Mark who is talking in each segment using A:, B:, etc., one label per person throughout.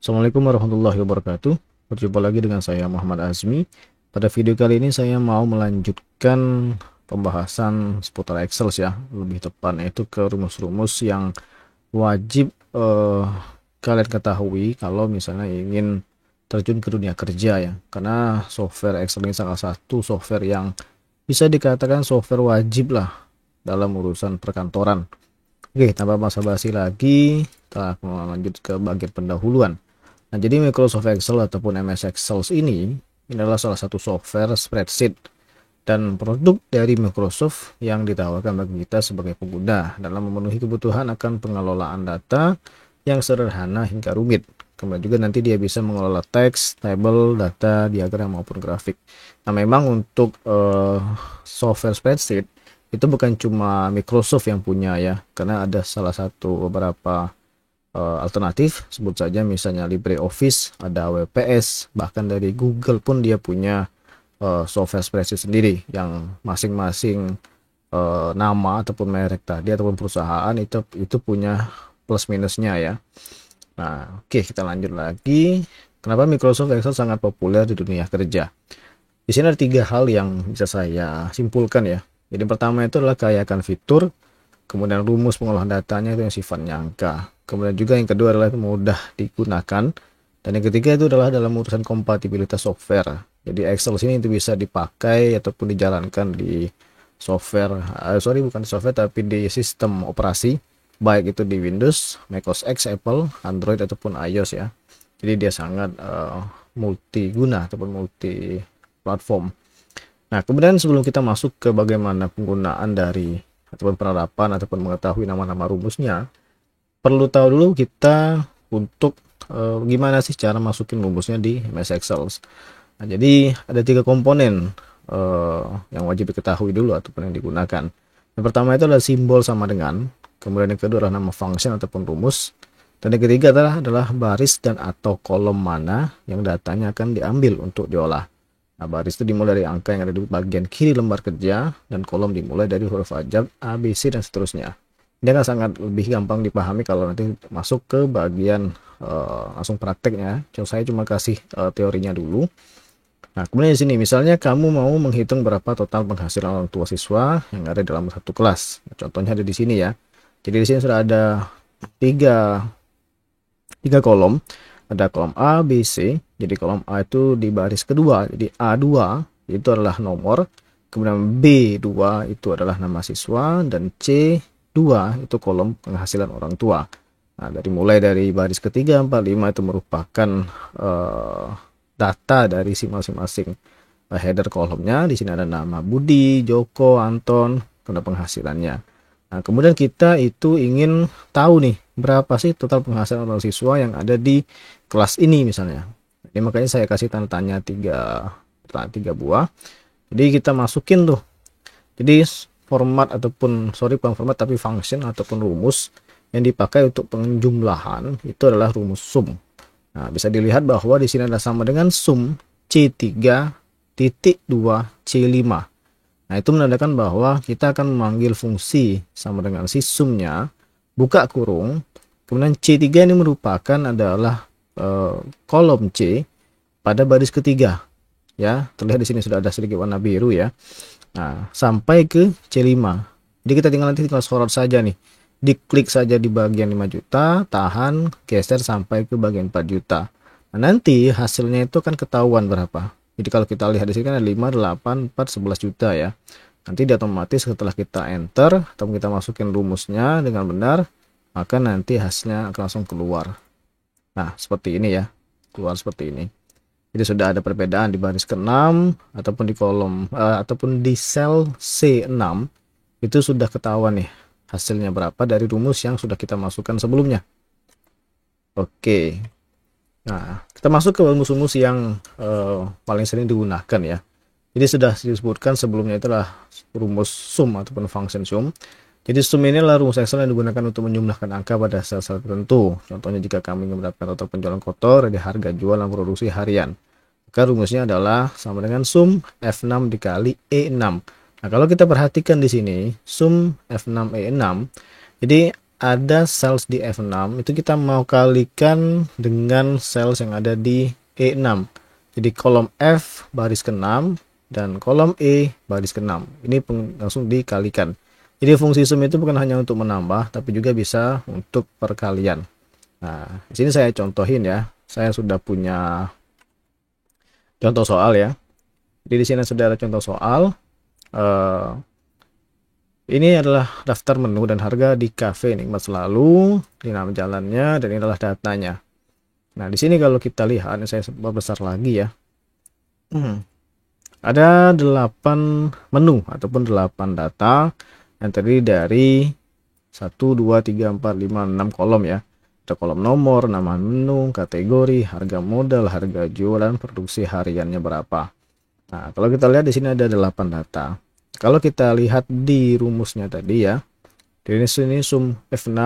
A: Assalamualaikum warahmatullahi wabarakatuh. Berjumpa lagi dengan saya Muhammad Azmi. Pada video kali ini saya mau melanjutkan pembahasan seputar Excel ya, lebih tepatnya itu ke rumus-rumus yang wajib kalian ketahui kalau misalnya ingin terjun ke dunia kerja ya. Karena software Excel ini salah satu software yang bisa dikatakan software wajib lah dalam urusan perkantoran. Oke, tanpa basa-basi lagi, kita akan lanjut ke bagian pendahuluan. Nah, jadi Microsoft Excel ataupun MS Excel ini adalah salah satu software spreadsheet dan produk dari Microsoft yang ditawarkan bagi kita sebagai pengguna dalam memenuhi kebutuhan akan pengelolaan data yang sederhana hingga rumit. Kemudian juga nanti dia bisa mengelola teks, tabel, data, diagram maupun grafik. Nah, memang untuk software spreadsheet itu bukan cuma Microsoft yang punya ya, karena ada salah satu beberapa alternatif, sebut saja misalnya LibreOffice, ada WPS, bahkan dari Google pun dia punya software spreadsheet sendiri yang masing-masing nama ataupun merek tadi ataupun perusahaan itu punya plus minusnya ya. Nah, oke, kita lanjut lagi. Kenapa Microsoft Excel sangat populer di dunia kerja? Di sini ada tiga hal yang bisa saya simpulkan ya. Jadi pertama itu adalah keayakan fitur, kemudian rumus pengolahan datanya itu yang sifatnya angka. Kemudian juga yang kedua adalah mudah digunakan, dan yang ketiga itu adalah dalam urusan kompatibilitas software. Jadi Excel sini itu bisa dipakai ataupun dijalankan di software, bukan software tapi di sistem operasi, baik itu di Windows, macOS X, Apple, Android ataupun iOS ya. Jadi dia sangat multiguna ataupun multi platform. Nah, kemudian sebelum kita masuk ke bagaimana penggunaan dari ataupun penerapan ataupun mengetahui nama-nama rumusnya, perlu tahu dulu kita untuk gimana sih cara masukin rumusnya di MS Excel. Nah, jadi ada tiga komponen yang wajib diketahui dulu ataupun yang digunakan. Yang pertama itu adalah simbol sama dengan, kemudian yang kedua adalah nama function ataupun rumus, dan yang ketiga adalah baris dan atau kolom mana yang datanya akan diambil untuk diolah. Nah, baris itu dimulai dari angka yang ada di bagian kiri lembar kerja, dan kolom dimulai dari huruf abjad A, B, C, dan seterusnya. Ini akan sangat lebih gampang dipahami kalau nanti masuk ke bagian langsung prakteknya. Saya cuma kasih teorinya dulu. Nah, kemudian di sini misalnya kamu mau menghitung berapa total penghasilan orang tua siswa yang ada dalam satu kelas. Nah, contohnya ada di sini ya. Jadi di sini sudah ada tiga kolom. Ada kolom A, B, C. Jadi kolom A itu di baris kedua. Jadi A2 itu adalah nomor. Kemudian B2 itu adalah nama siswa. Dan C2 itu kolom penghasilan orang tua. Nah, mulai dari baris ketiga, 4, 5 itu merupakan data dari masing-masing header kolomnya. Di sini ada nama Budi, Joko, Anton, kemudian penghasilannya. Nah, kemudian kita itu ingin tahu nih berapa sih total penghasilan orang siswa yang ada di kelas ini misalnya. Jadi makanya saya kasih tanda tanya tiga buah. Jadi kita masukin tuh. Jadi format ataupun bukan format tapi function ataupun rumus yang dipakai untuk penjumlahan itu adalah rumus sum. Nah, bisa dilihat bahwa di sini ada sama dengan sum C3.2 C5. Nah, itu menandakan bahwa kita akan memanggil fungsi sama dengan si sumnya, buka kurung, kemudian C3 ini merupakan adalah kolom C pada baris ketiga. Ya, terlihat di sini sudah ada sedikit warna biru ya. Nah, sampai ke C5. Jadi kita tinggal sorot saja nih. Diklik saja di bagian 5 juta, tahan, geser sampai ke bagian 4 juta. Nah, nanti hasilnya itu akan ketahuan berapa. Jadi kalau kita lihat di sini kan ada 5, 8, 4, 11 juta ya. Nanti dia otomatis setelah kita enter atau kita masukin rumusnya dengan benar, maka nanti hasilnya akan langsung keluar. Nah, seperti ini ya. Keluar seperti ini. Jadi sudah ada perbedaan di baris ke-6 ataupun di kolom ataupun di sel C6 itu sudah ketahuan nih hasilnya berapa dari rumus yang sudah kita masukkan sebelumnya. Oke. Nah, kita masuk ke rumus-rumus yang paling sering digunakan ya. Jadi sudah disebutkan sebelumnya itulah rumus sum ataupun function sum. Jadi sum ini adalah rumus Excel yang digunakan untuk menjumlahkan angka pada sel-sel tertentu. Contohnya jika kami ingin mendapatkan total penjualan kotor dari harga jual dan produksi harian, maka rumusnya adalah sama dengan sum F6 dikali E6. Nah, kalau kita perhatikan di sini sum F6 E6, jadi ada sales di F6 itu kita mau kalikan dengan sales yang ada di E6. Jadi kolom F baris ke-6 dan kolom E baris ke-6. Ini langsung dikalikan. Jadi fungsi sum itu bukan hanya untuk menambah tapi juga bisa untuk perkalian. Nah, di sini saya contohin ya. Saya sudah punya contoh soal ya. Jadi di sini sudah ada contoh soal. Ini adalah daftar menu dan harga di Cafe Nikmat Selalu, di nama jalannya, dan ini adalah datanya. Nah, di sini kalau kita lihat, ini saya besar lagi ya. Ada 8 menu ataupun 8 data yang terdiri dari 1, 2, 3, 4, 5, 6 kolom ya. Ada kolom nomor, nama menu, kategori, harga modal, harga jualan, produksi hariannya berapa. Nah, kalau kita lihat di sini ada 8 data. Kalau kita lihat di rumusnya tadi ya, di sini sum F6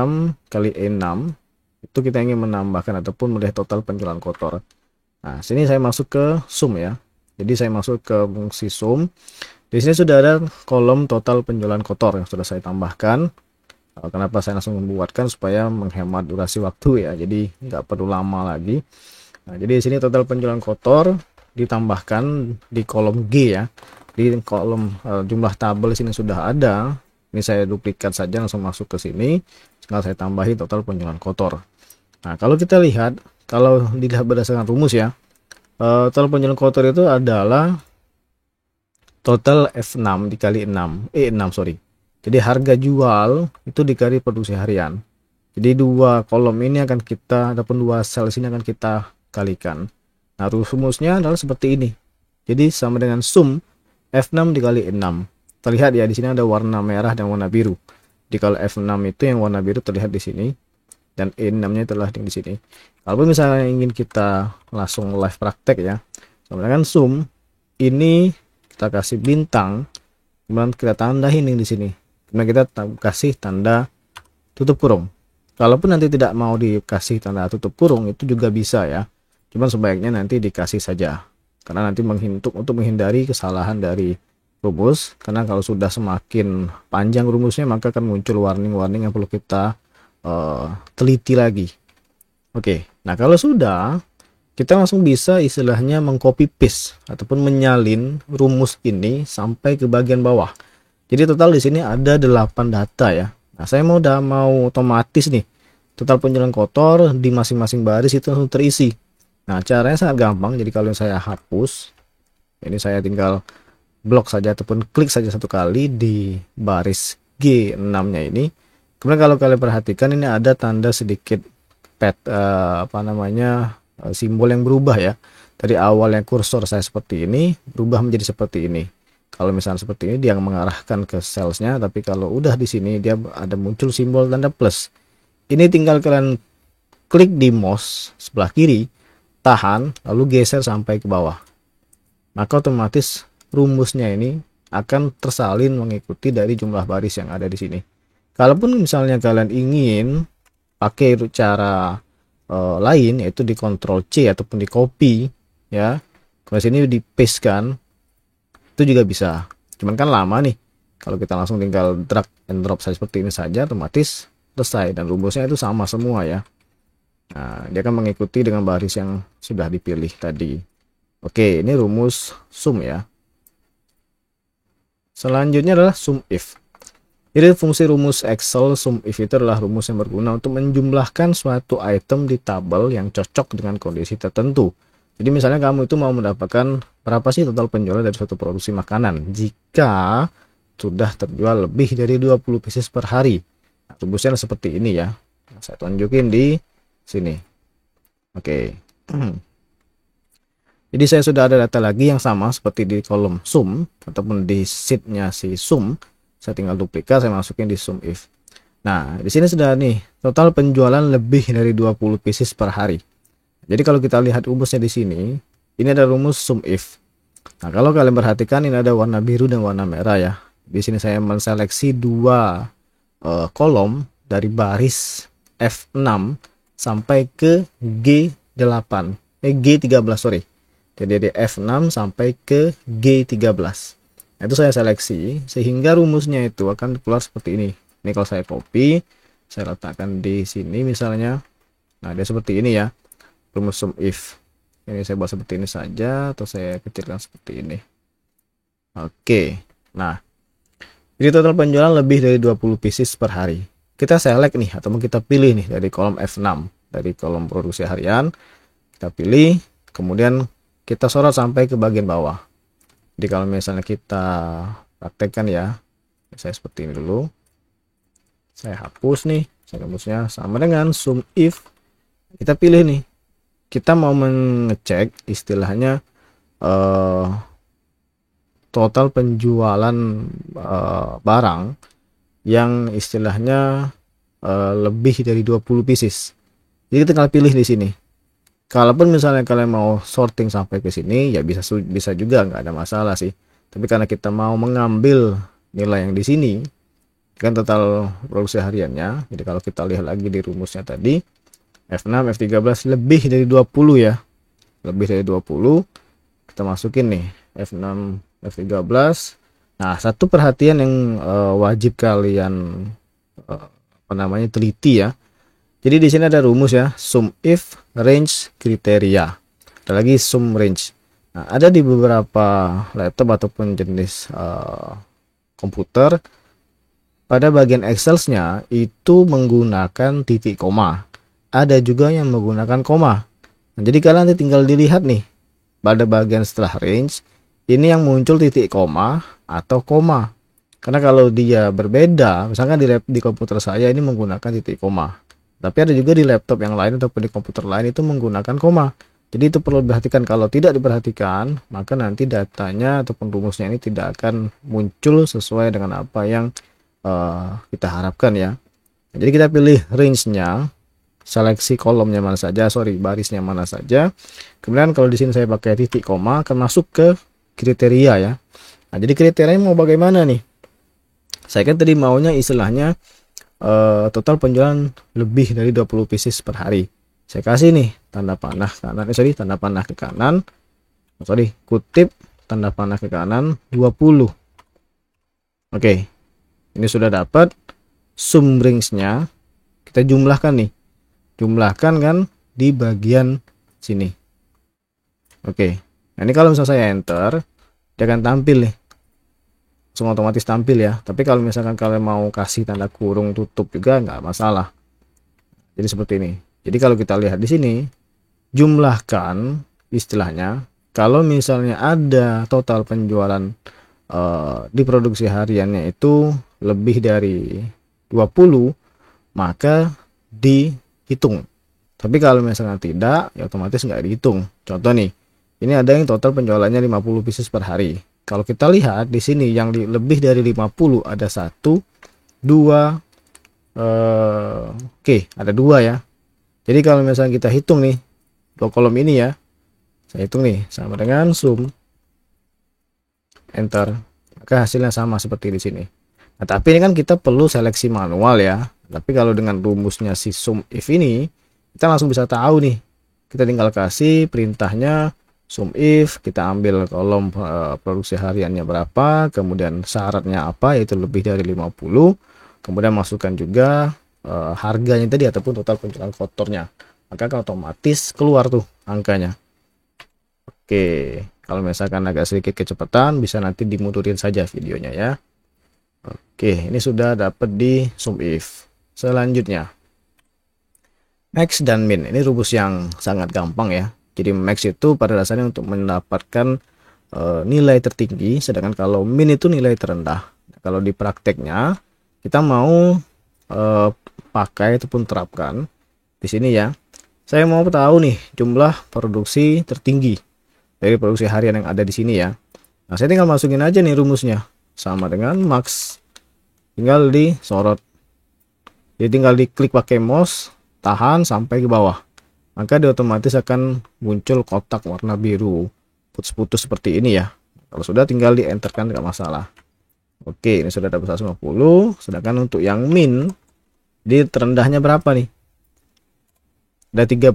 A: kali E6, itu kita ingin menambahkan ataupun melihat total penjualan kotor. Nah, sini saya masuk ke sum ya. Jadi saya masuk ke fungsi sum. Di sini sudah ada kolom total penjualan kotor yang sudah saya tambahkan. Kenapa saya langsung membuatkan supaya menghemat durasi waktu ya. Jadi nggak perlu lama lagi. Nah, jadi di sini total penjualan kotor ditambahkan di kolom G ya. Di kolom jumlah tabel sini sudah ada. Ini saya duplikat saja langsung masuk ke sini. Tinggal saya tambahi total penjualan kotor. Nah, kalau kita lihat, kalau dilihat berdasarkan rumus ya, total penjualan kotor itu adalah total F6 dikali 6, E6 sorry. Jadi harga jual itu dikali produksi harian. Jadi dua kolom ini akan kita, ataupun dua sel sini akan kita kalikan. Nah, rumusnya adalah seperti ini. Jadi sama dengan sum F6 dikali 6. Terlihat ya di sini ada warna merah dan warna biru. Jadi kalau F6 itu yang warna biru terlihat di sini dan E6-nya telah di sini. Kalau misalnya ingin kita langsung live praktek ya. Sama dengan sum ini kita kasih bintang, kemudian kita tandain di sini. Kemudian kita kasih tanda tutup kurung. Kalaupun nanti tidak mau dikasih tanda tutup kurung itu juga bisa ya. Cuman sebaiknya nanti dikasih saja. Karena nanti untuk menghindari kesalahan dari rumus. Karena kalau sudah semakin panjang rumusnya maka akan muncul warning-warning yang perlu kita teliti lagi. Oke, nah kalau sudah kita langsung bisa istilahnya mengcopy paste ataupun menyalin rumus ini sampai ke bagian bawah. Jadi total di sini ada 8 data ya. Nah, saya udah mau otomatis nih. Total penjualan kotor di masing-masing baris itu langsung terisi. Nah, caranya sangat gampang. Jadi kalau saya hapus, ini saya tinggal blok saja ataupun klik saja satu kali di baris G6-nya ini. Kemudian kalau kalian perhatikan ini ada tanda sedikit simbol yang berubah ya. Dari awalnya kursor saya seperti ini, berubah menjadi seperti ini. Kalau misalnya seperti ini dia mengarahkan ke salesnya, tapi kalau udah di sini dia ada muncul simbol tanda plus. Ini tinggal kalian klik di mouse sebelah kiri, tahan, lalu geser sampai ke bawah. Maka otomatis rumusnya ini akan tersalin mengikuti dari jumlah baris yang ada di sini. Kalaupun misalnya kalian ingin pakai cara lain, yaitu di Ctrl C ataupun di copy ya, kalau sini di paste kan, itu juga bisa. Cuman kan lama nih. Kalau kita langsung tinggal drag and drop saja seperti ini saja, otomatis selesai dan rumusnya itu sama semua ya. Nah, dia akan mengikuti dengan baris yang sudah dipilih tadi. Oke, ini rumus sum ya. Selanjutnya adalah sum if. Jadi fungsi rumus Excel sum if itu adalah rumus yang berguna untuk menjumlahkan suatu item di tabel yang cocok dengan kondisi tertentu. Jadi misalnya kamu itu mau mendapatkan berapa sih total penjualan dari suatu produksi makanan jika sudah terjual lebih dari 20 pieces per hari. Nah, rumusnya seperti ini ya. Nah, saya tunjukin di sini. Oke. Jadi saya sudah ada data lagi yang sama seperti di kolom sum ataupun di sheetnya si sum. Saya tinggal duplikat, saya masukin di sum if. Nah, di sini sudah nih total penjualan lebih dari 20 pieces per hari. Jadi kalau kita lihat rumusnya di sini, ini ada rumus sum if. Nah, kalau kalian perhatikan ini ada warna biru dan warna merah ya. Di sini saya menseleksi dua kolom dari baris F6 sampai ke G8. G13 sorry. Jadi dari F6 sampai ke G13. Nah, itu saya seleksi sehingga rumusnya itu akan keluar seperti ini. Ini kalau saya copy, saya letakkan di sini misalnya. Nah, dia seperti ini ya, rumus sum if. Ini saya buat seperti ini saja, atau saya kecilkan seperti ini. Oke, nah, jadi total penjualan lebih dari 20 pieces per hari. Kita select nih, atau kita pilih nih dari kolom F6, dari kolom produksi harian. Kita pilih, kemudian kita sorot sampai ke bagian bawah. Jadi kalau misalnya kita praktekkan ya, saya seperti ini dulu. Saya hapus nih, saya hapusnya sama dengan sum if. Kita pilih nih, kita mau mengecek istilahnya total penjualan barang yang istilahnya lebih dari 20 pieces. Jadi tinggal pilih di sini. Kalaupun misalnya kalian mau sorting sampai ke sini ya bisa juga, nggak ada masalah sih. Tapi karena kita mau mengambil nilai yang di sini kan total produksi hariannya. Jadi kalau kita lihat lagi di rumusnya tadi F6 F13 lebih dari 20 ya. Lebih dari 20 kita masukin nih F6 F13. Nah, satu perhatian yang wajib kalian teliti ya. Jadi di sini ada rumus ya, sum if range kriteria. Ada lagi sum range. Nah, ada di beberapa laptop ataupun jenis komputer pada bagian Excel-nya itu menggunakan titik koma. Ada juga yang menggunakan koma. Nah, jadi kalian nanti tinggal dilihat nih pada bagian setelah range ini yang muncul titik koma atau koma. Karena kalau dia berbeda, misalkan di komputer saya ini menggunakan titik koma. Tapi ada juga di laptop yang lain ataupun di komputer lain itu menggunakan koma. Jadi itu perlu diperhatikan. Kalau tidak diperhatikan, maka nanti datanya ataupun rumusnya ini tidak akan muncul sesuai dengan apa yang kita harapkan ya. Jadi kita pilih range-nya, seleksi kolomnya mana saja, barisnya mana saja. Kemudian kalau di sini saya pakai titik koma akan masuk ke kriteria ya. Nah, jadi kriterianya mau bagaimana nih? Saya kan tadi maunya istilahnya total penjualan lebih dari 20 pieces per hari. Saya kasih nih tanda panah kanan, tanda panah ke kanan. Kutip tanda panah ke kanan 20. Oke. Ini sudah dapat sum range-nya. Kita jumlahkan nih. Jumlahkan kan di bagian sini. Oke. Nah, ini kalau misalnya saya enter, dia akan tampil nih. Semua otomatis tampil ya. Tapi kalau misalkan kalian mau kasih tanda kurung tutup juga nggak masalah. Jadi seperti ini. Jadi kalau kita lihat di sini, jumlahkan istilahnya. Kalau misalnya ada total penjualan di produksi hariannya itu lebih dari 20, maka dihitung. Tapi kalau misalnya tidak, ya otomatis nggak dihitung. Contoh nih, ini ada yang total penjualannya 50 pieces per hari. Kalau kita lihat di sini yang lebih dari 50 ada 1, 2, oke, ada 2 ya. Jadi kalau misalnya kita hitung nih, dua kolom ini ya, saya hitung nih sama dengan sum, enter, maka hasilnya sama seperti di sini. Nah, tapi ini kan kita perlu seleksi manual ya. Tapi kalau dengan rumusnya si sum if ini, kita langsung bisa tahu nih. Kita tinggal kasih perintahnya sum if, kita ambil kolom produksi hariannya berapa, kemudian syaratnya apa, yaitu lebih dari 50, kemudian masukkan juga harganya tadi ataupun total penjualan kotornya. Maka kan otomatis keluar tuh angkanya. Oke, kalau misalkan agak sedikit kecepatan bisa nanti dimundurin saja videonya ya. Oke, ini sudah dapat di sum if. Selanjutnya max dan min. Ini rumus yang sangat gampang ya. Jadi max itu pada dasarnya untuk mendapatkan nilai tertinggi, sedangkan kalau min itu nilai terendah. Kalau di prakteknya kita mau pakai ataupun terapkan di sini ya. Saya mau tahu nih jumlah produksi tertinggi dari produksi harian yang ada di sini ya. Nah, saya tinggal masukin aja nih rumusnya. Sama dengan max, tinggal disorot. Jadi tinggal diklik pakai mouse, tahan sampai ke bawah. Maka dia otomatis akan muncul kotak warna biru putus-putus seperti ini ya. Kalau sudah tinggal di enter kan nggak masalah. Oke, ini sudah dapat 150. Sedangkan untuk yang min, di terendahnya berapa nih? Ada 30.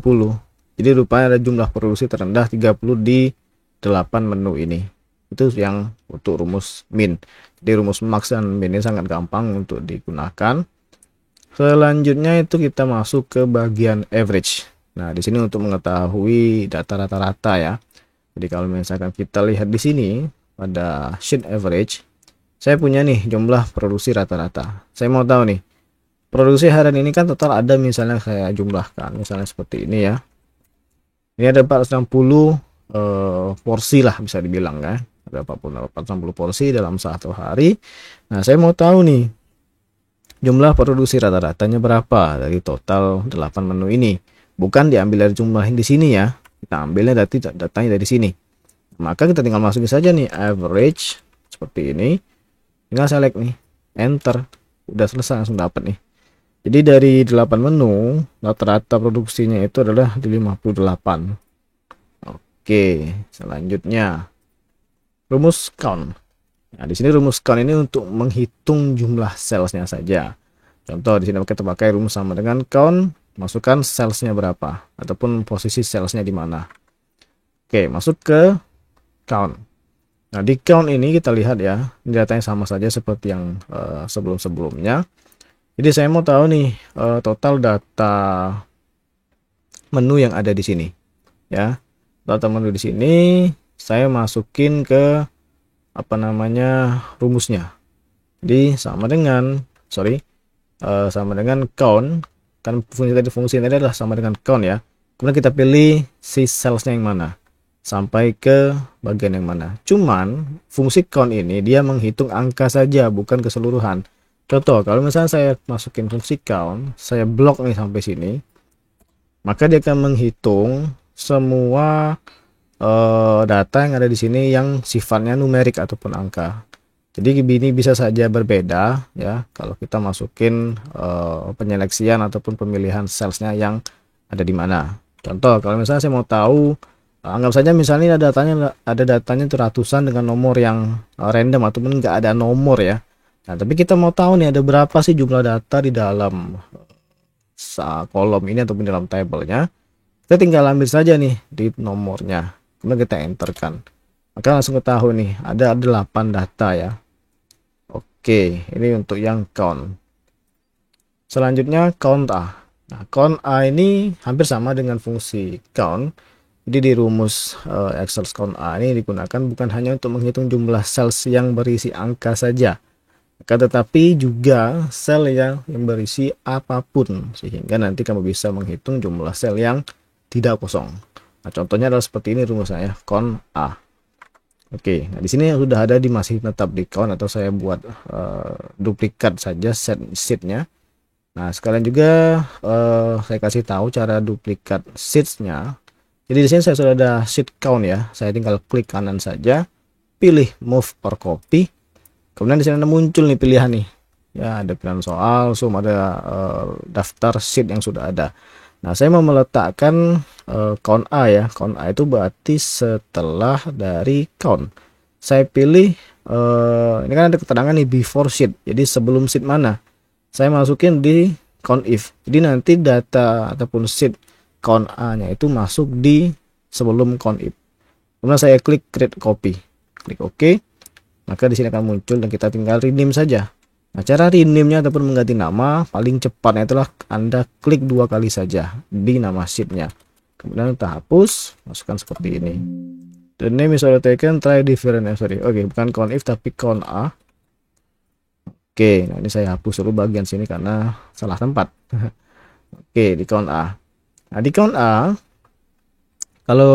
A: Jadi rupanya ada jumlah produksi terendah 30 di 8 menu ini. Itu yang untuk rumus min. Jadi rumus max dan min ini sangat gampang untuk digunakan. Selanjutnya itu kita masuk ke bagian average. Nah, di sini untuk mengetahui data rata-rata ya. Jadi kalau misalkan kita lihat di sini pada sheet average, saya punya nih jumlah produksi rata-rata. Saya mau tahu nih, produksi harian ini kan total ada, misalnya saya jumlahkan, misalnya seperti ini ya. Ini ada 460 porsi lah bisa dibilang ya. Ada 460 porsi dalam satu hari. Nah, saya mau tahu nih jumlah produksi rata-ratanya berapa dari total 8 menu ini. Bukan diambil dari jumlah yang di sini ya. Kita ambilnya datanya dari sini. Maka kita tinggal masukin saja nih average seperti ini. Tinggal select nih, enter. Udah selesai, langsung dapat nih. Jadi dari 8 menu, rata-rata produksinya itu adalah di 58. Oke, selanjutnya rumus count. Nah, di sini rumus count ini untuk menghitung jumlah salesnya saja. Contoh di sini kita pakai rumus sama dengan count, masukkan salesnya berapa ataupun posisi salesnya di mana. Oke, masuk ke count. Nah, di count ini kita lihat ya, ini datanya sama saja seperti yang sebelum-sebelumnya. Jadi saya mau tahu nih total data menu yang ada di sini. Ya, data menu di sini saya masukin ke apa namanya rumusnya. Jadi sama dengan count, kan fungsi tadi adalah sama dengan count ya. Kemudian kita pilih si salesnya yang mana, sampai ke bagian yang mana. Cuman fungsi count ini dia menghitung angka saja, bukan keseluruhan. Contoh, kalau misalnya saya masukin fungsi count, saya blok nih sampai sini, maka dia akan menghitung semua data yang ada di sini yang sifatnya numerik ataupun angka. Jadi ini bisa saja berbeda ya kalau kita masukin penyeleksian ataupun pemilihan salesnya yang ada di mana. Contoh, kalau misalnya saya mau tahu, anggap saja misalnya ada datanya itu ratusan dengan nomor yang random ataupun nggak ada nomor ya. Nah, tapi kita mau tahu nih ada berapa sih jumlah data di dalam kolom ini ataupun dalam tabelnya. Kita tinggal ambil saja nih di nomornya, kemudian kita enterkan, maka langsung ketahui nih ada 8 data ya. Oke, ini untuk yang count. Selanjutnya count A. Nah, count A ini hampir sama dengan fungsi count. Jadi di rumus Excel count A ini digunakan bukan hanya untuk menghitung jumlah sales yang berisi angka saja, tetapi juga sel yang berisi apapun, sehingga nanti kamu bisa menghitung jumlah sel yang tidak kosong. Nah, contohnya adalah seperti ini rumusnya ya, count A. Oke, nah di sini sudah ada masih tetap di count, atau saya buat duplikat saja sheetnya. Nah, sekalian juga saya kasih tahu cara duplikat sheetsnya. Jadi di sini saya sudah ada sheet count ya. Saya tinggal klik kanan saja, pilih move or copy. Kemudian di sini ada muncul nih pilihan nih. Ya, ada pilihan soal, ada daftar sheet yang sudah ada. Nah, saya mau meletakkan count A ya. Count A itu berarti setelah dari count. Saya pilih ini kan ada keterangan nih before sheet. Jadi sebelum sheet mana? Saya masukin di count if. Jadi nanti data ataupun sheet count A-nya itu masuk di sebelum count if. Kemudian saya klik create copy. Klik OK. Maka di sini akan muncul dan kita tinggal rename saja. Nah, cara rename-nya ataupun mengganti nama paling cepatnya itulah Anda klik 2 kali saja di nama sheet-nya. Kemudian kita hapus, masukkan seperti ini. The name is already taken, try different. Oke, bukan count if tapi count A. Oke, nah ini saya hapus dulu bagian sini karena salah tempat. Oke, di count A. Nah, di count A, kalau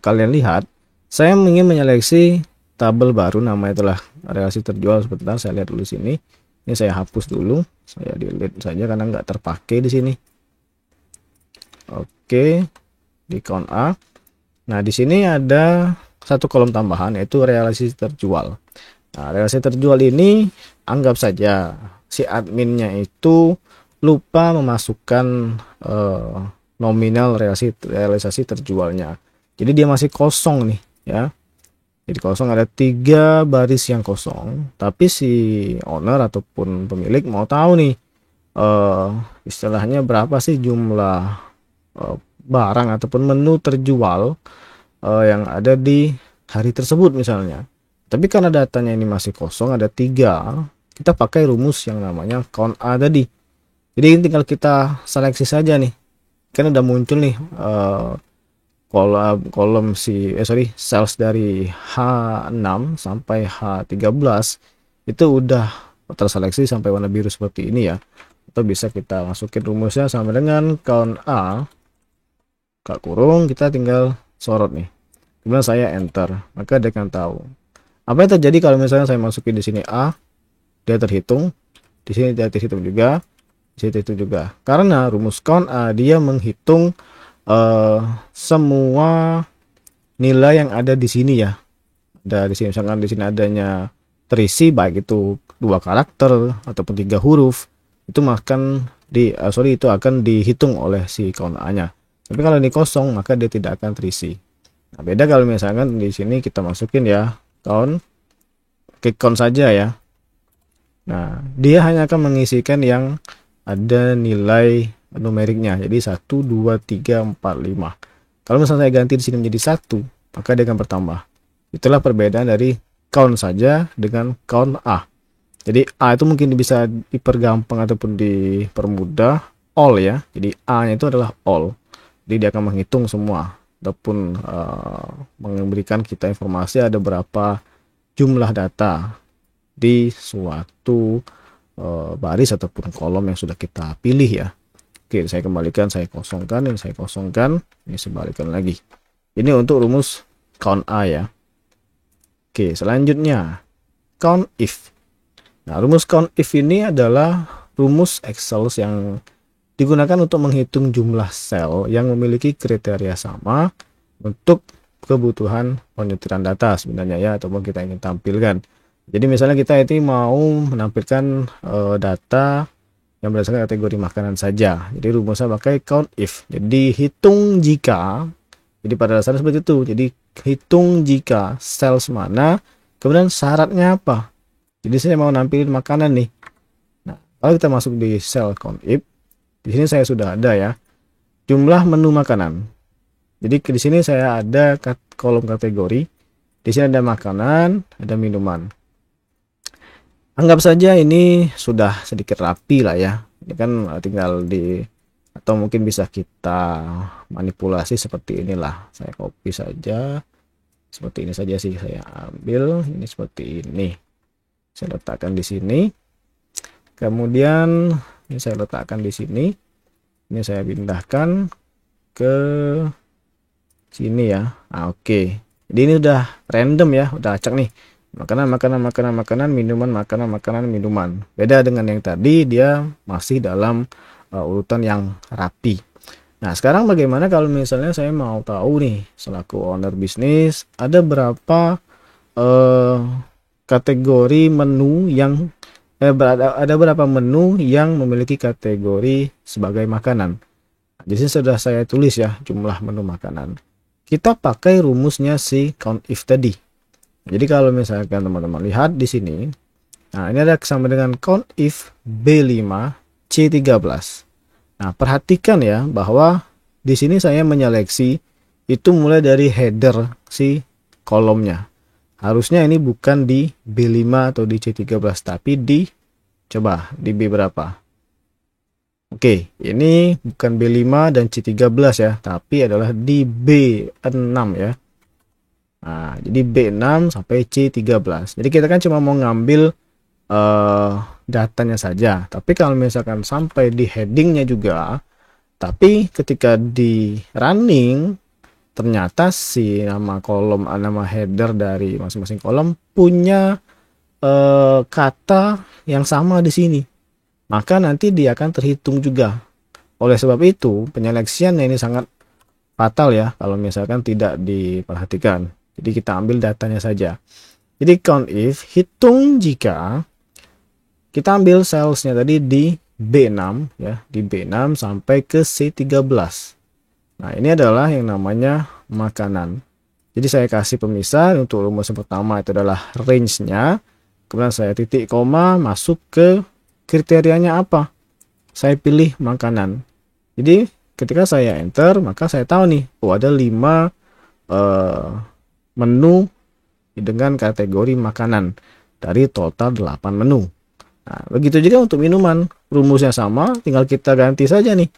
A: kalian lihat, saya ingin menyeleksi tabel baru, namanya itulah relasi terjual. Sebentar, saya lihat dulu sini. Ini saya hapus dulu, saya delete saja karena nggak terpakai di sini. Oke, di count A. Nah, di sini ada satu kolom tambahan yaitu relasi terjual. Nah, relasi terjual ini anggap saja si adminnya itu lupa memasukkan nominal realisasi terjualnya. Jadi dia masih kosong nih ya. Jadi kosong, ada 3 baris yang kosong, tapi si owner ataupun pemilik mau tahu nih istilahnya berapa sih jumlah barang ataupun menu terjual yang ada di hari tersebut misalnya. Tapi karena datanya ini masih kosong, ada 3, kita pakai rumus yang namanya count A tadi. Jadi tinggal kita seleksi saja nih. Kan udah muncul nih kolom sales dari H6 sampai H13 itu udah terseleksi sampai warna biru seperti ini ya. Atau bisa kita masukin rumusnya sama dengan count A kurung, kita tinggal sorot nih. Kemudian saya enter, maka dia akan tahu. Apa yang terjadi kalau misalnya saya masukin di sini A, dia terhitung, di sini dia terhitung juga, di sini terhitung juga. Karena rumus count A dia menghitung semua nilai yang ada di sini ya. Ada di sini, misalkan di sini adanya terisi baik itu 2 karakter ataupun 3 huruf, itu itu akan dihitung oleh si count A-nya. Tapi kalau ini kosong maka dia tidak akan terisi. Nah, beda kalau misalkan di sini kita masukin ya klik count saja ya. Nah, dia hanya akan mengisikan yang ada nilai numeriknya. Jadi 1 2 3 4 5. Kalau misalnya saya ganti di sini menjadi 1, maka dia akan bertambah. Itulah perbedaan dari count saja dengan count A. Jadi A itu mungkin bisa dipergampang ataupun dipermudah all ya. Jadi A-nya itu adalah all. Jadi dia akan menghitung semua ataupun memberikan kita informasi ada berapa jumlah data di suatu baris ataupun kolom yang sudah kita pilih ya. Oke, saya kembalikan, saya kosongkan, ini sebalikkan lagi. Ini untuk rumus count A ya. Oke, selanjutnya count if. Nah, rumus count if ini adalah rumus Excel yang digunakan untuk menghitung jumlah sel yang memiliki kriteria sama untuk kebutuhan penyetiran data sebenarnya ya, ataupun kita ingin tampilkan. Jadi misalnya kita ini mau menampilkan data yang berdasarkan kategori makanan saja. Jadi rumusnya pakai count if. Jadi hitung jika, jadi pada dasarnya seperti itu. Jadi hitung jika sales mana, kemudian syaratnya apa. Jadi saya mau nampilin makanan nih. Nah, kalau kita masuk di sel count if, di sini saya sudah ada ya jumlah menu makanan. Jadi di sini saya ada kolom kategori. Di sini ada makanan, ada minuman. Anggap saja ini sudah sedikit rapi lah ya. Ini kan tinggal atau mungkin bisa kita manipulasi seperti inilah. Saya copy saja. Seperti ini saja sih saya ambil. Ini seperti ini. Saya letakkan di sini. Kemudian ini saya letakkan di sini. Ini saya pindahkan ke sini ya. Nah, oke. Jadi ini udah random ya, udah acak nih. Makanan, minuman. Beda dengan yang tadi, dia masih dalam urutan yang rapi. Nah, sekarang bagaimana kalau misalnya saya mau tahu nih, selaku owner bisnis, ada berapa kategori menu yang ada berapa menu yang memiliki kategori sebagai makanan. Jadi sudah saya tulis ya jumlah menu makanan. Kita pakai rumusnya si count if tadi. Jadi kalau misalkan teman-teman lihat di sini, nah ini ada sama dengan count if B5 C13. Nah, perhatikan ya bahwa di sini saya menyeleksi itu mulai dari header si kolomnya. Harusnya ini bukan di B5 atau di C13, tapi coba di B berapa? Oke, ini bukan B5 dan C13 ya, tapi adalah di B6 ya. Nah, jadi B6 sampai C13. Jadi kita kan cuma mau ngambil datanya saja. Tapi kalau misalkan sampai di headingnya juga, tapi ketika di running, ternyata si nama kolom, nama header dari masing-masing kolom punya kata yang sama di sini. Maka nanti dia akan terhitung juga. Oleh sebab itu, penyeleksiannya ini sangat fatal ya kalau misalkan tidak diperhatikan. Jadi kita ambil datanya saja. Jadi count if, hitung jika, kita ambil salesnya tadi di B6 ya, di B6 sampai ke C13. Nah, ini adalah yang namanya makanan. Jadi saya kasih pemisah untuk rumus yang pertama itu adalah range-nya. Kemudian saya titik koma masuk ke kriterianya apa. Saya pilih makanan. Jadi ketika saya enter, maka saya tahu nih, ada 5 menu dengan kategori makanan dari total 8 menu. Nah, begitu juga untuk minuman, rumusnya sama, tinggal kita ganti saja nih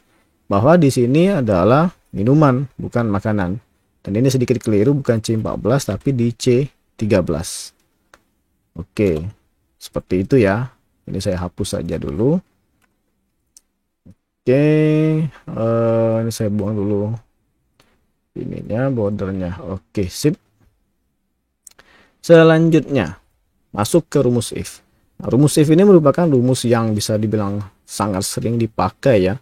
A: bahwa di sini adalah minuman bukan makanan. Dan ini sedikit keliru, bukan C14 tapi di C13. Oke, seperti itu ya. Ini saya hapus saja dulu. Oke, ini saya buang dulu ininya, bordernya. Oke, sip. Selanjutnya masuk ke rumus if. Nah, rumus if ini merupakan rumus yang bisa dibilang sangat sering dipakai ya.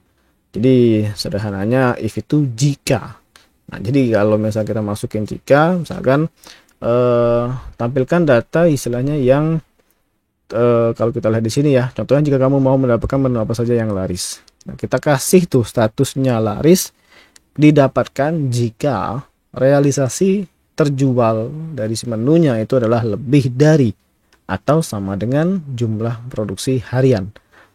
A: Jadi sederhananya if itu jika. Nah, jadi kalau misalnya kita masukin jika, misalkan tampilkan data istilahnya yang kalau kita lihat di sini ya, contohnya jika kamu mau mendapatkan menu apa saja yang laris. Nah, kita kasih tuh statusnya laris didapatkan jika realisasi terjual dari si menunya itu adalah lebih dari atau sama dengan jumlah produksi harian.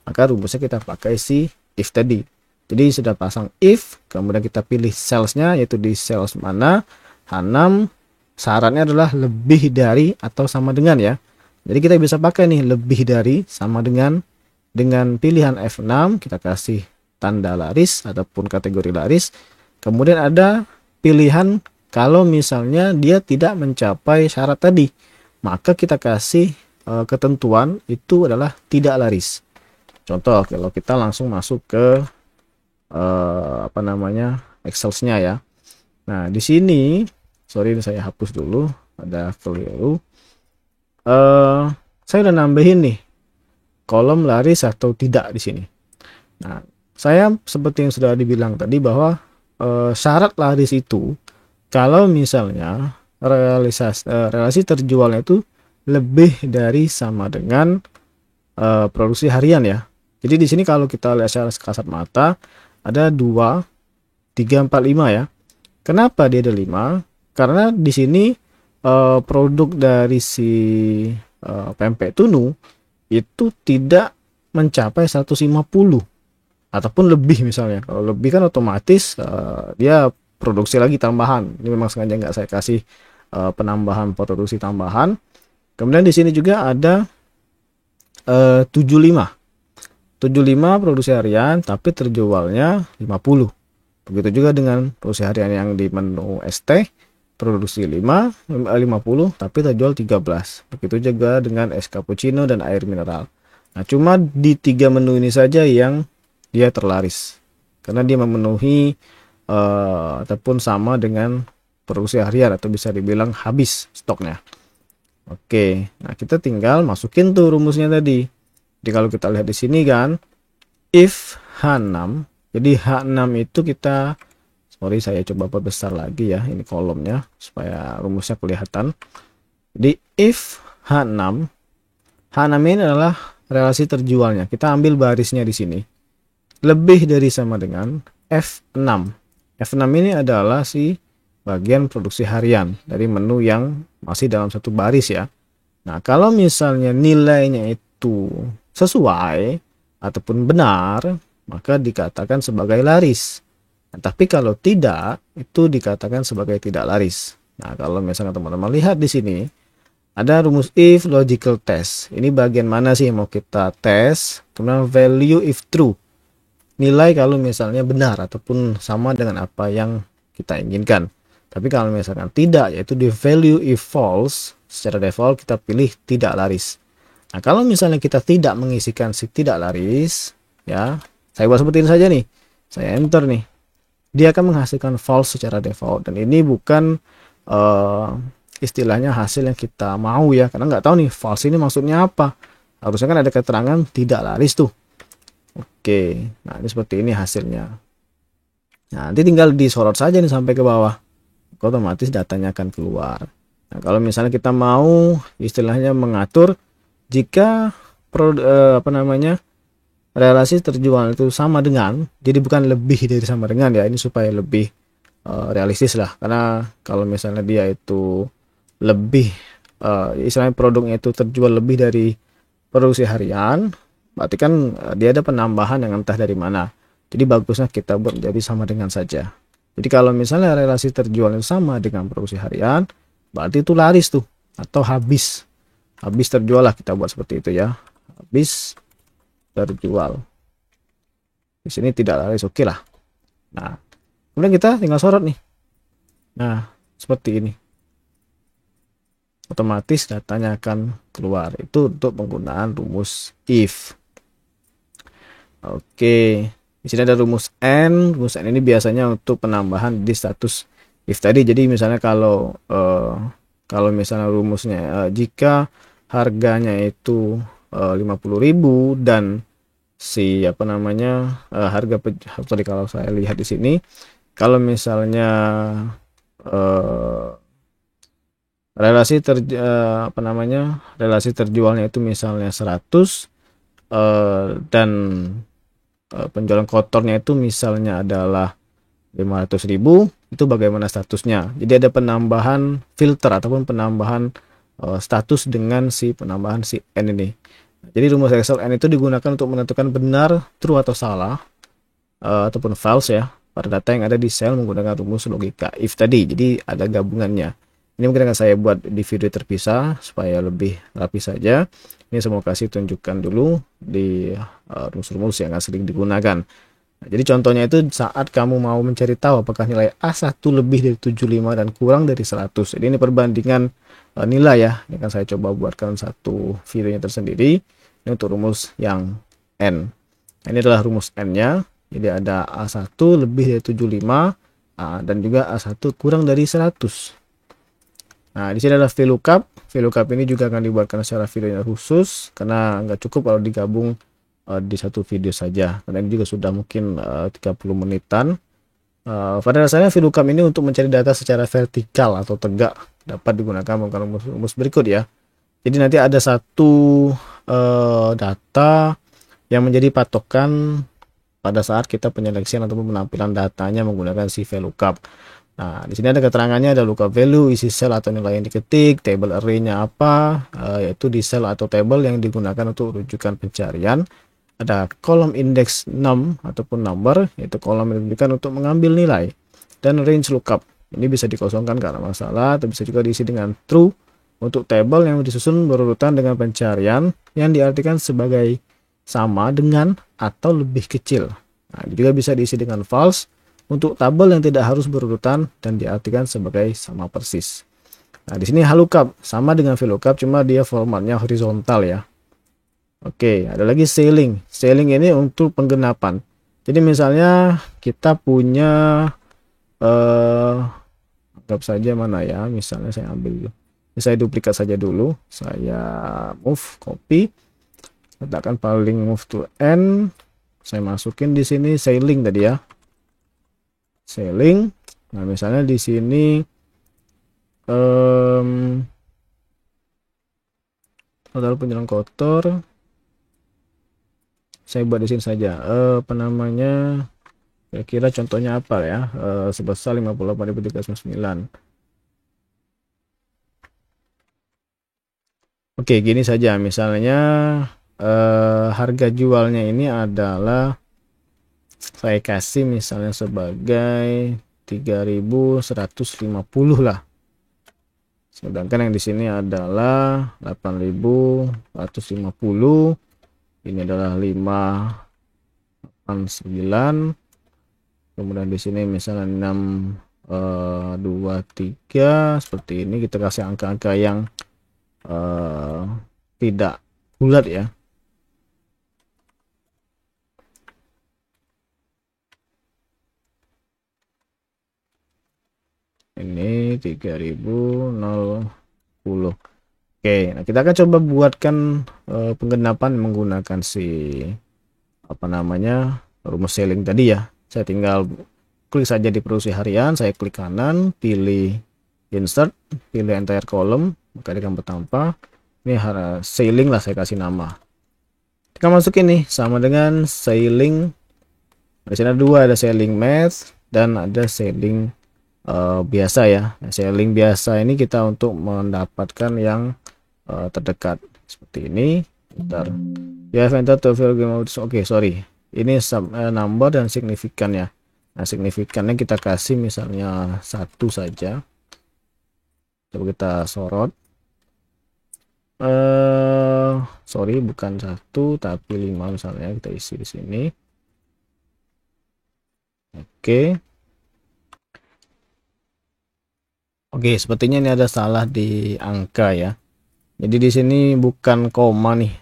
A: Maka rumusnya kita pakai si if tadi. Jadi sudah pasang if, kemudian kita pilih salesnya, yaitu di sales mana, H6, syaratnya adalah lebih dari atau sama dengan ya. Jadi kita bisa pakai nih lebih dari sama dengan pilihan F6, kita kasih tanda laris ataupun kategori laris. Kemudian ada pilihan kalau misalnya dia tidak mencapai syarat tadi, maka kita kasih ketentuan itu adalah tidak laris. Contoh kalau kita langsung masuk ke Excel-nya ya. Nah, di sini sorry saya hapus dulu, ada keliru. Saya udah nambahin nih kolom laris atau tidak di sini. Nah, saya seperti yang sudah dibilang tadi bahwa syarat laris itu kalau misalnya relasi terjualnya itu lebih dari sama dengan produksi harian ya. Jadi di sini kalau kita lihat secara kasat mata ada 2, 3, 4, 5 ya. Kenapa dia ada 5? Karena di sini produk dari si pempek tunu itu tidak mencapai 150 ataupun lebih misalnya. Kalau lebih kan otomatis dia produksi lagi tambahan. Ini memang sengaja nggak saya kasih penambahan produksi tambahan. Kemudian di sini juga ada 75 produksi harian tapi terjualnya 50. Begitu juga dengan produksi harian yang di menu ST, produksi 50 tapi terjual 13. Begitu juga dengan es cappuccino dan air mineral. Nah, cuma di 3 menu ini saja yang dia terlaris karena dia memenuhi ataupun sama dengan produksi harian atau bisa dibilang habis stoknya. Oke, nah kita tinggal masukin tuh rumusnya tadi. Jadi kalau kita lihat di sini kan, if H6, jadi H6 itu kita, sorry saya coba perbesar lagi ya, ini kolomnya supaya rumusnya kelihatan. Jadi if H6, H6 ini adalah relasi terjualnya. Kita ambil barisnya di sini. Lebih dari sama dengan F6. F6 ini adalah si bagian produksi harian dari menu yang masih dalam satu baris ya. Nah, kalau misalnya nilainya itu sesuai ataupun benar, maka dikatakan sebagai laris. Nah, tapi kalau tidak, itu dikatakan sebagai tidak laris. Nah, kalau misalnya teman-teman lihat di sini, ada rumus if logical test. Ini bagian mana sih yang mau kita tes? Kemudian value if true. Nilai kalau misalnya benar ataupun sama dengan apa yang kita inginkan. Tapi kalau misalkan tidak, yaitu di value if false, secara default kita pilih tidak laris. Nah, kalau misalnya kita tidak mengisikan si tidak laris, ya, saya buat seperti ini saja nih. Saya enter nih. Dia akan menghasilkan false secara default. Dan ini bukan istilahnya hasil yang kita mau ya. Karena nggak tahu nih false ini maksudnya apa. Harusnya kan ada keterangan tidak laris tuh. Oke, nah ini seperti ini hasilnya. Nah, nanti tinggal disorot saja nih sampai ke bawah. Otomatis datanya akan keluar. Nah, kalau misalnya kita mau istilahnya mengatur jika relasi terjual itu sama dengan, jadi bukan lebih dari sama dengan ya, ini supaya lebih realistis lah. Karena kalau misalnya dia itu lebih istilahnya produknya itu terjual lebih dari produksi harian, berarti kan dia ada penambahan yang entah dari mana. Jadi bagusnya kita buat jadi sama dengan saja. Jadi kalau misalnya relasi terjual itu sama dengan produksi harian, berarti itu laris tuh atau habis terjual lah, kita buat seperti itu ya. Habis terjual. Di sini tidak laris, oke lah. Nah, kemudian kita tinggal sorot nih. Nah, seperti ini. Otomatis datanya akan keluar. Itu untuk penggunaan rumus if. Oke, di sini ada rumus N. Rumus N ini biasanya untuk penambahan di status if tadi. Jadi misalnya kalau misalnya rumusnya jika harganya itu 50.000 dan si apa namanya harga sorry, kalau saya lihat di sini, kalau misalnya relasi terjualnya itu misalnya 100 dan penjualan kotornya itu misalnya adalah 500.000, itu bagaimana statusnya? Jadi ada penambahan filter ataupun penambahan status dengan si penambahan si N ini. Jadi rumus Excel N itu digunakan untuk menentukan benar, true atau salah ataupun false ya pada data yang ada di sel menggunakan rumus logika if tadi. Jadi ada gabungannya. Ini mungkin akan saya buat di video terpisah supaya lebih rapi saja. Ini saya mau kasih tunjukkan dulu di rumus-rumus yang akan sering digunakan. Nah, jadi contohnya itu saat kamu mau mencari tahu apakah nilai A1 lebih dari 75 dan kurang dari 100. Jadi ini perbandingan nilai ya. Ini akan saya coba buatkan satu videonya tersendiri. Ini untuk rumus yang N. Nah, ini adalah rumus N-nya. Jadi ada A1 lebih dari 75 dan juga A1 kurang dari 100. Nah, di sini adalah VLOOKUP. VLOOKUP ini juga akan dibuatkan secara videonya khusus karena nggak cukup kalau digabung di satu video saja. Karena ini juga sudah mungkin 30 menitan. Pada dasarnya VLOOKUP ini untuk mencari data secara vertikal atau tegak, dapat digunakan menggunakan rumus berikut ya. Jadi nanti ada satu data yang menjadi patokan pada saat kita penyeleksian ataupun penampilan datanya menggunakan si VLOOKUP. Nah, di sini ada keterangannya, ada lookup value, isi sel atau nilai yang diketik, table array-nya apa, yaitu di sel atau table yang digunakan untuk rujukan pencarian. Ada kolom indeks num ataupun number, yaitu kolom yang digunakan untuk mengambil nilai. Dan range lookup, ini bisa dikosongkan karena masalah, atau bisa juga diisi dengan true untuk table yang disusun berurutan dengan pencarian yang diartikan sebagai sama dengan atau lebih kecil. Nah, juga bisa diisi dengan false untuk tabel yang tidak harus berurutan dan diartikan sebagai sama persis. Nah, di sini HLOOKUP sama dengan VLOOKUP, cuma dia formatnya horizontal ya. Oke, ada lagi ceiling. Ceiling ini untuk penggenapan. Jadi misalnya kita punya anggap saja mana ya, misalnya saya ambil dulu. Saya duplikat saja dulu. Saya move, copy. Letakkan paling move to N. Saya masukin di sini ceiling tadi ya. Ceiling. Nah, misalnya di sini total penjualan kotor. Saya buat di sini saja. Apa namanya? Kira-kira contohnya apa ya? Sebesar 58.309. Oke, gini saja. Misalnya harga jualnya ini adalah saya kasih misalnya sebagai 3.150 lah. Sedangkan yang di sini adalah 8.150. Ini adalah 589. Kemudian di sini misalnya 623 seperti ini. Kita kasih angka-angka yang tidak bulat ya. Ini 3010. Oke, nah kita akan coba buatkan penggenapan menggunakan si apa namanya rumus ceiling tadi ya. Saya tinggal klik saja di produksi harian, saya klik kanan, pilih insert, pilih entire column, maka dia akan bertambah. Ini ceiling lah, saya kasih nama. Kita masuk ini sama dengan ceiling. Di sini ada dua, ada ceiling math dan ada ceiling biasa ya. Nah, ceiling biasa ini kita untuk mendapatkan yang terdekat seperti ini. Bentar. Ya, enter to oke, sorry. Ini number dan signifikan ya. Nah, signifikannya kita kasih misalnya 1 saja. Coba kita sorot. sorry, bukan 1 tapi 5 misalnya, kita isi di sini. Oke. Oke, sepertinya ini ada salah di angka ya. Jadi di sini bukan koma nih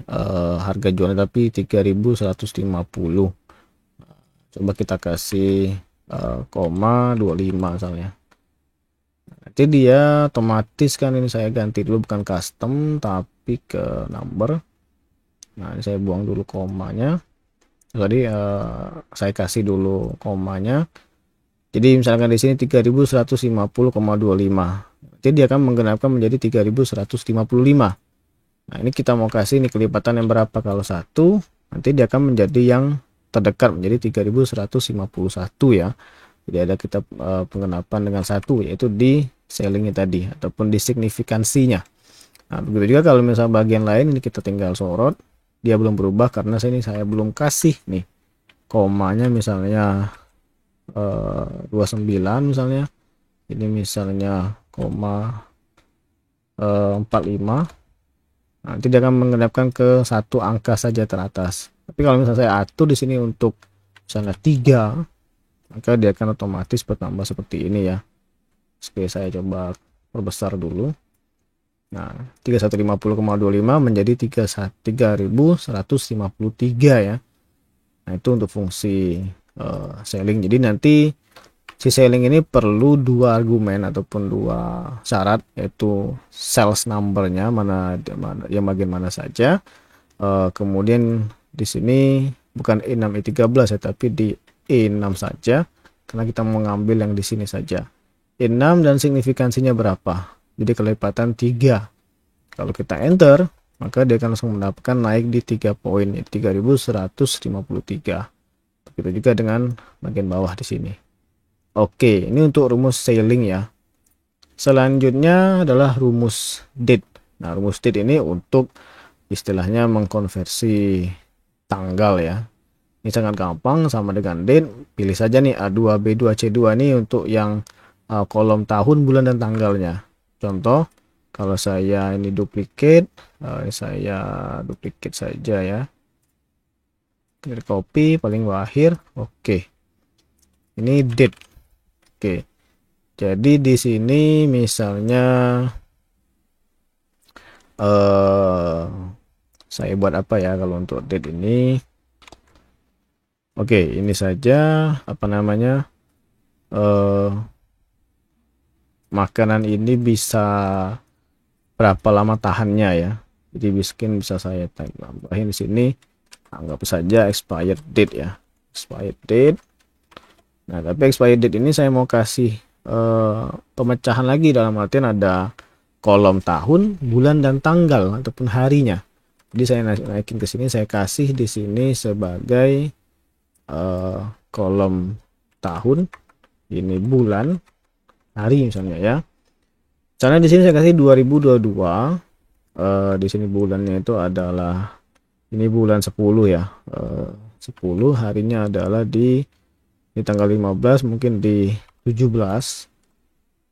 A: harga jualnya, tapi 3.150. Coba kita kasih koma 25 misalnya. Nanti dia otomatis kan, ini saya ganti dulu, bukan custom tapi ke number. Nah, ini saya buang dulu komanya. Jadi saya kasih dulu komanya. Jadi misalkan di sini 3.150,25. Jadi dia akan menggenapkan menjadi 3.155. Nah, ini kita mau kasih ini kelipatan yang berapa? Kalau 1, nanti dia akan menjadi yang terdekat menjadi 3.151 ya. Jadi ada kita penggenapan dengan 1, yaitu di sellingnya tadi ataupun di signifikansinya. Nah, begitu juga kalau misalnya bagian lain, ini kita tinggal sorot, dia belum berubah karena saya belum kasih nih komanya, misalnya 29 misalnya, ini misalnya koma 45. Nanti dia akan mengenapkan ke satu angka saja teratas. Tapi kalau misalnya saya atur di sini untuk misalnya 3, maka dia akan otomatis bertambah seperti ini ya. Oke, saya coba perbesar dulu. Nah, 3150,25 menjadi 3153 ya. Nah, itu untuk fungsi selling. Jadi nanti si selling ini perlu 2 argumen ataupun 2 syarat, yaitu sales numbernya mana yang bagian mana saja. Kemudian di sini bukan E6 E13 ya, tapi di E6 saja karena kita mau ngambil yang di sini saja. E6 dan signifikansinya berapa? Jadi kelipatan 3. Kalau kita enter, maka dia akan langsung mendapatkan naik di 3 poin, 3.153. Begitu juga dengan bagian bawah di sini. Oke, ini untuk rumus selling ya. Selanjutnya adalah rumus date. Nah, rumus date ini untuk istilahnya mengkonversi tanggal ya. Ini sangat gampang, sama dengan date. Pilih saja nih A2, B2, C2 ini untuk yang kolom tahun, bulan, dan tanggalnya. Contoh, kalau saya ini duplicate, saya duplicate saja ya. Clear copy, paling akhir. Oke. Ini date. Oke. Jadi di sini misalnya saya buat apa ya kalau untuk date ini? Oke, ini saja apa namanya? Makanan ini bisa berapa lama tahannya ya. Jadi mungkin bisa saya tambahin di sini. Anggap saja expired date ya. Expired date. Nah, tapi expired date ini saya mau kasih pemecahan lagi, dalam artian ada kolom tahun, bulan, dan tanggal ataupun harinya. Jadi saya naikin ke sini, saya kasih di sini sebagai kolom tahun, ini bulan, hari misalnya ya. Misalnya di sini saya kasih 2022. Di sini bulannya itu adalah ini bulan 10 ya. 10 harinya adalah di tanggal 15, mungkin di 17.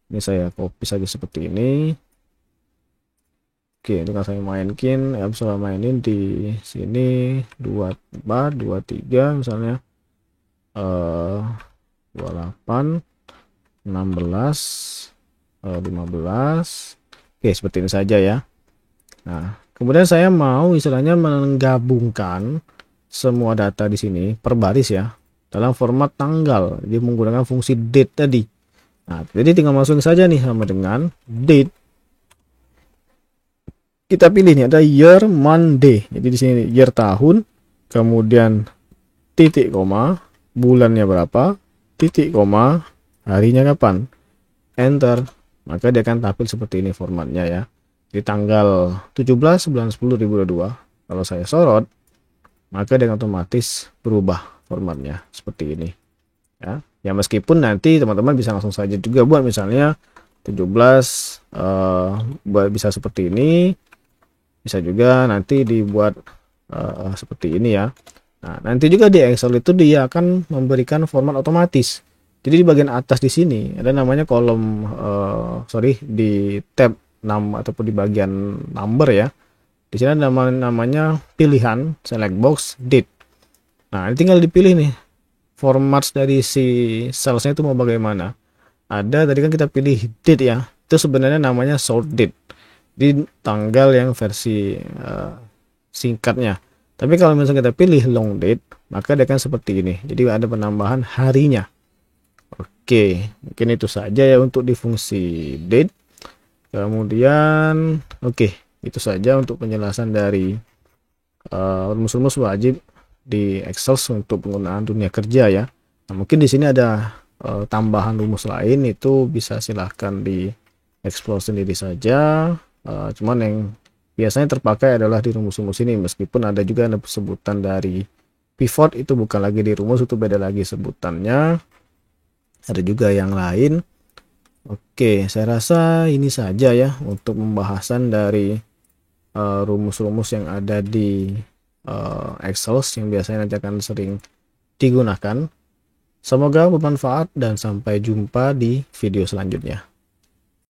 A: Ini saya copy saja seperti ini. Oke, ini kan saya mainkan, ya bisa mainin di sini 24, 23 misalnya, 28, 16, 15. Oke, seperti ini saja ya. Nah, kemudian saya mau istilahnya menggabungkan semua data di sini per baris ya, dalam format tanggal. Jadi menggunakan fungsi date tadi. Nah, jadi tinggal masukin saja nih sama dengan date. Kita pilih nih ada year, month, day. Jadi di sini year tahun, kemudian titik koma, bulannya berapa, titik koma, harinya kapan. Enter. Maka dia akan tampil seperti ini formatnya ya. Di tanggal 17 bulan 10 2022. Kalau saya sorot, maka dia otomatis berubah formatnya seperti ini ya. Ya meskipun nanti teman-teman bisa langsung saja juga buat misalnya 17 bisa seperti ini, bisa juga nanti dibuat seperti ini ya. Nah, nanti juga di Excel itu dia akan memberikan format otomatis. Jadi di bagian atas di sini ada namanya kolom di tab 6 ataupun di bagian number ya. Di sini ada namanya pilihan select box date. Nah, ini tinggal dipilih nih format dari si salesnya itu mau bagaimana. Ada tadi kan kita pilih date ya, itu sebenarnya namanya short date di tanggal yang versi singkatnya. Tapi kalau misalnya kita pilih long date, maka dia akan seperti ini, jadi ada penambahan harinya. Oke, mungkin itu saja ya untuk di fungsi date. Kemudian oke, itu saja untuk penjelasan dari rumus-rumus wajib di Excel untuk penggunaan dunia kerja ya. Nah, mungkin di sini ada tambahan rumus lain, itu bisa silahkan di explore sendiri saja. Cuman yang biasanya terpakai adalah di rumus-rumus ini, meskipun ada juga ada sebutan dari pivot, itu bukan lagi di rumus, itu beda lagi sebutannya. Ada juga yang lain. Oke, saya rasa ini saja ya untuk pembahasan dari rumus-rumus yang ada di Excel yang biasanya nanti akan sering digunakan. Semoga bermanfaat dan sampai jumpa di video selanjutnya.